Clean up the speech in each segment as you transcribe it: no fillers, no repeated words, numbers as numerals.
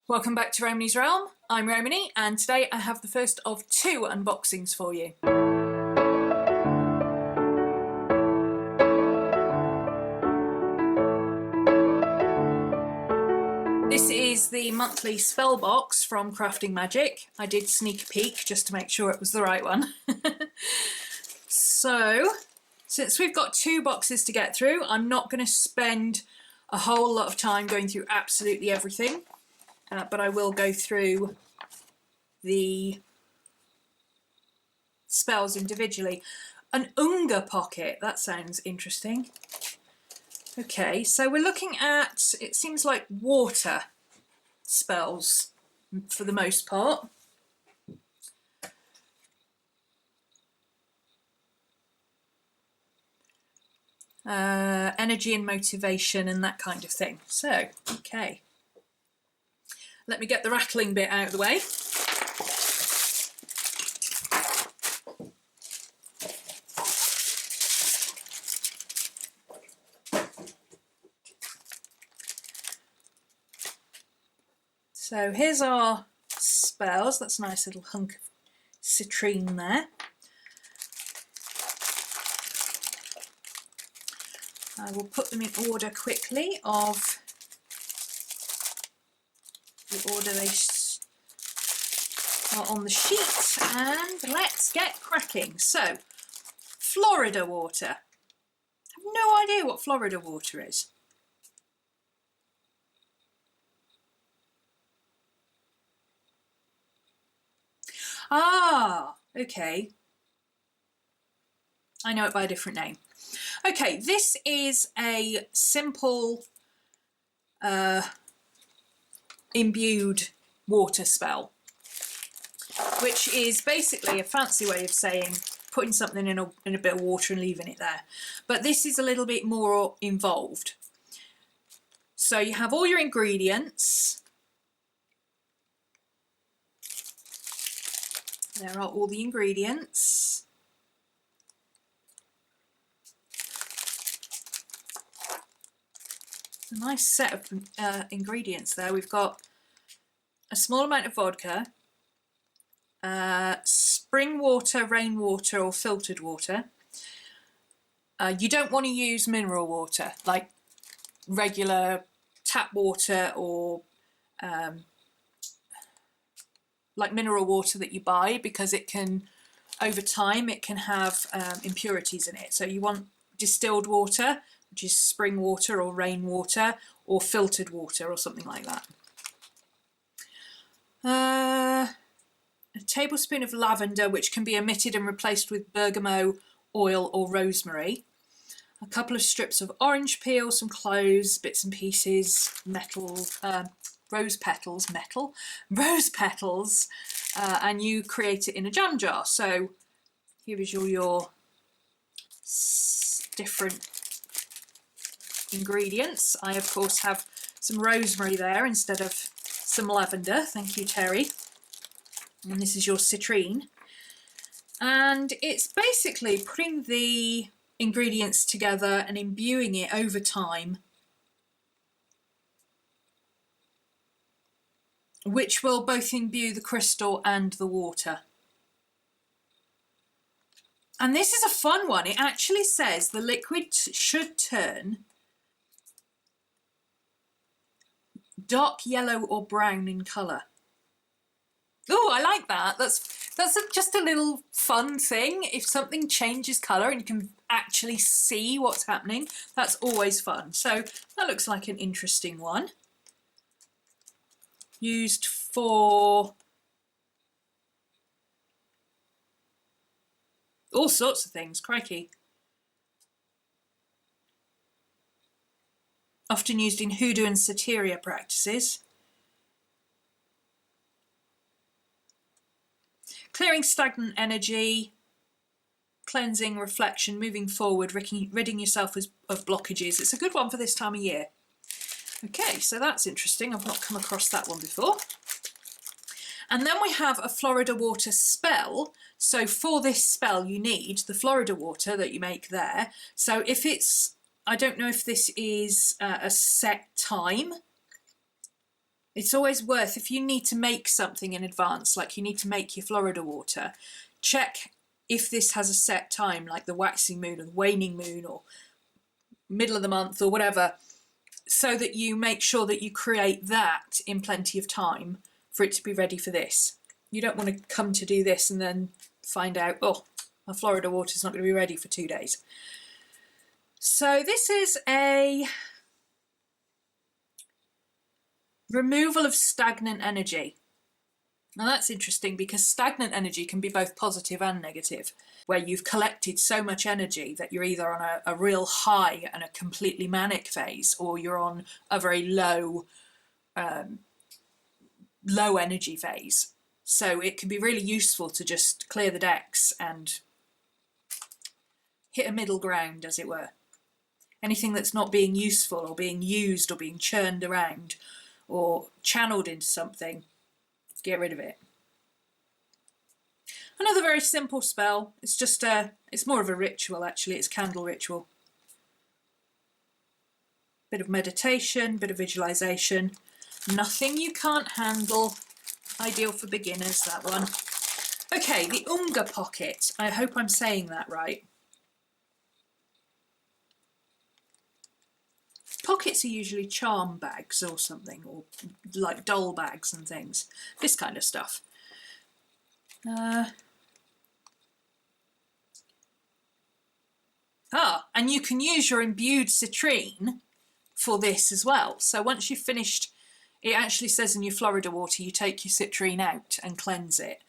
Welcome back to RhomanysRealm. I'm Romany, and today I have the first of two unboxings for you. This is the monthly Spellbox from Crafting Magic. I did sneak a peek just to make sure it was the right one. So, since we've got two boxes to get through, I'm not going to spend a whole lot of time going through absolutely everything. But I will go through the spells individually. An Unga pocket, that sounds interesting. Okay, so we're looking at, it seems like water spells for the most part. Energy and motivation and that kind of thing. So, okay. Let me get the rattling bit out of the way. So here's our spells. That's a nice little hunk of citrine there. I will put them in order quickly of the order they are on the sheet, and let's get cracking. So, Florida water. I have no idea what Florida water is. Ah, okay. I know it by a different name. Okay, this is a simple imbued water spell, which is basically a fancy way of saying putting something in a bit of water and leaving it there. But this is a little bit more involved. So you have all your ingredients. There are all the ingredients. A nice set of ingredients there. We've got a small amount of vodka, spring water, rainwater or filtered water. You don't want to use mineral water like regular tap water or like mineral water that you buy, because it can, over time, it can have impurities in it. So you want distilled water, which is spring water or rainwater, or filtered water or something like that. A tablespoon of lavender, which can be omitted and replaced with bergamot oil or rosemary. A couple of strips of orange peel, some cloves, bits and pieces, rose petals, and you create it in a jam jar. So here is your different ingredients. I of course have some rosemary there instead of some lavender. Thank you, Terry. And this is your citrine. And it's basically putting the ingredients together and imbuing it over time, which will both imbue the crystal and the water. And this is a fun one. It actually says the liquid should turn dark yellow or brown in colour. Oh, I like that. That's just a little fun thing. If something changes colour and you can actually see what's happening, that's always fun. So that looks like an interesting one. Used for all sorts of things, crikey. Often used in hoodoo and soteria practices. Clearing stagnant energy, cleansing, reflection, moving forward, ridding yourself of blockages. It's a good one for this time of year. Okay, so that's interesting. I've not come across that one before. And then we have a Florida water spell. So for this spell, you need the Florida water that you make there. So if it's, I don't know if this is a set time It's always worth, if you need to make something in advance, like you need to make your Florida water, check if this has a set time, like the waxing moon or the waning moon or middle of the month or whatever, so that you make sure that you create that in plenty of time for it to be ready for this. You don't want to come to do this and then find out, oh, my Florida water is not going to be ready for 2 days. So this is a removal of stagnant energy. Now that's interesting because stagnant energy can be both positive and negative, where you've collected so much energy that you're either on a real high and a completely manic phase, or you're on a very low energy phase. So it can be really useful to just clear the decks and hit a middle ground, as it were. Anything that's not being useful or being used or being churned around or channeled into something, get rid of it. Another very simple spell. It's just it's more of a ritual actually. It's candle ritual. Bit of meditation, bit of visualization. Nothing you can't handle. Ideal for beginners, that one. Okay, the Unga pocket. I hope I'm saying that right. Pockets are usually charm bags or something, or like doll bags and things. This kind of stuff. And you can use your imbued citrine for this as well. So once you've finished, it actually says in your Florida water, you take your citrine out and cleanse it,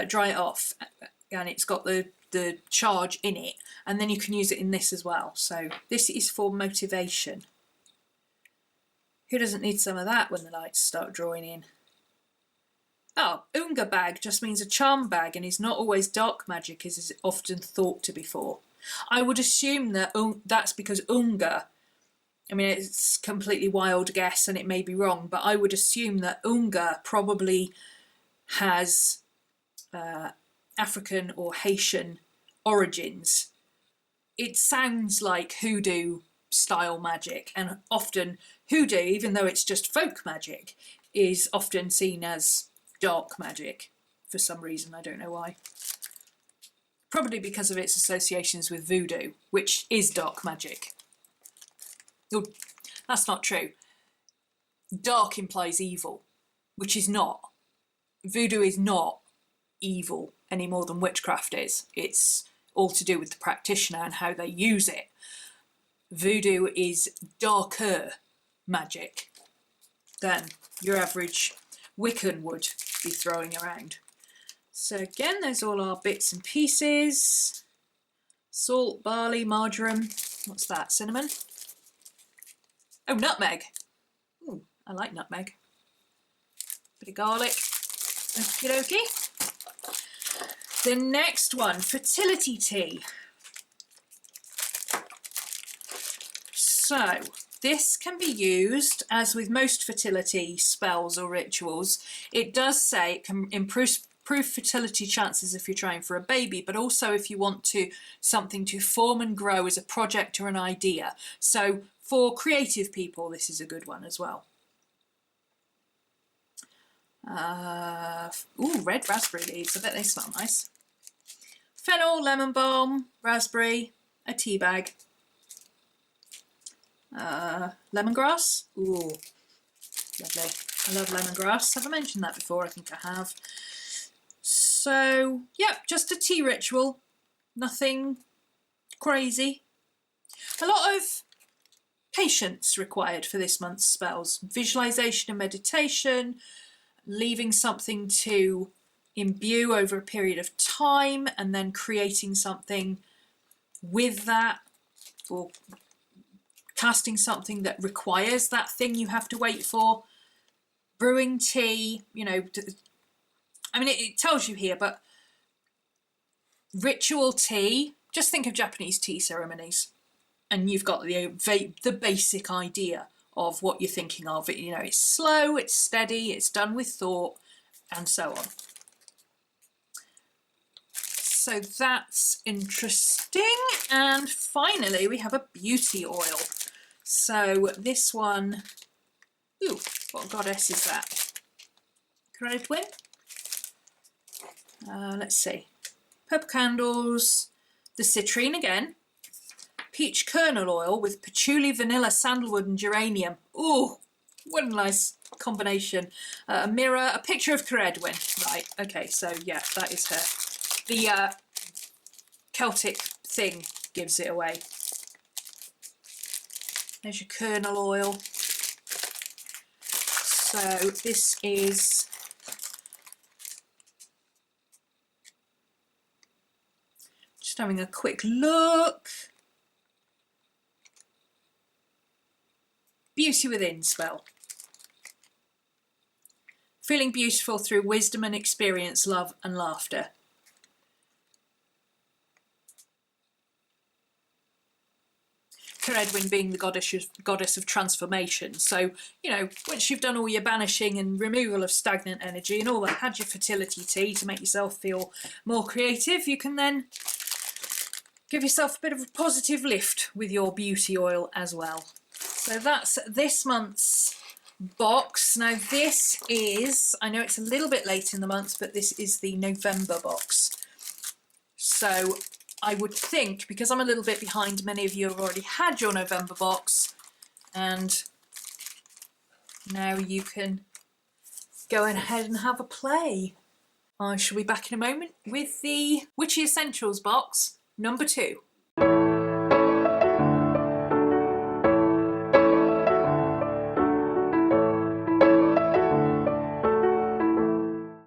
dry it off, and it's got the charge in it, and then you can use it in this as well. So this is for motivation. Who doesn't need some of that when the lights start drawing in? Oh, Unga bag just means a charm bag and is not always dark magic as is often thought to be for. I would assume that that's because Unga, I mean it's completely wild guess and it may be wrong, but I would assume that Unga probably has African or Haitian origins. It sounds like hoodoo style magic, and often hoodoo, even though it's just folk magic, is often seen as dark magic for some reason. I don't know why. Probably because of its associations with voodoo, which is dark magic. Oh, that's not true. Dark implies evil, which is not. Voodoo is not evil any more than witchcraft is. It's all to do with the practitioner and how they use it. Voodoo is darker magic than your average Wiccan would be throwing around. So again, there's all our bits and pieces. Salt, barley, marjoram. What's that? Cinnamon? Oh, nutmeg. Ooh, I like nutmeg. Bit of garlic. Okie dokie. The next one, fertility tea. So this can be used, as with most fertility spells or rituals. It does say it can improve fertility chances if you're trying for a baby, but also if you want something to form and grow as a project or an idea. So for creative people, this is a good one as well. Ooh, red raspberry leaves. I bet they smell nice. Fennel, lemon balm, raspberry, a tea bag. Lemongrass. Ooh, lovely. I love lemongrass. Have I mentioned that before? I think I have. So, yeah, just a tea ritual. Nothing crazy. A lot of patience required for this month's spells. Visualization and meditation, leaving something to imbue over a period of time and then creating something with that, or casting something that requires that thing you have to wait for. Brewing tea, you know, I mean, it tells you here, but ritual tea, just think of Japanese tea ceremonies and you've got the basic idea of what you're thinking of. You know, it's slow, it's steady, it's done with thought, and so on. So that's interesting. And finally, we have a beauty oil. So this one Ooh, what goddess is that? Caredwin? Let's see. Purple candles, the citrine again, peach kernel oil with patchouli, vanilla, sandalwood and geranium. Ooh, what a nice combination. A mirror, a picture of Caredwin. Right, okay, so yeah, that is her. The Celtic thing gives it away. There's your kernel oil. So this is just having a quick look. Beauty Within spell. Feeling beautiful through wisdom and experience, love and laughter. Caredwin being the goddess of transformation. So, you know, once you've done all your banishing and removal of stagnant energy and all that, had your fertility tea to make yourself feel more creative, you can then give yourself a bit of a positive lift with your beauty oil as well. So that's this month's box. Now this is, I know it's a little bit late in the month, but this is the November box. So I would think, because I'm a little bit behind, many of you have already had your November box, and now you can go ahead and have a play. I shall be back in a moment with the Witchy Essentials box number 2.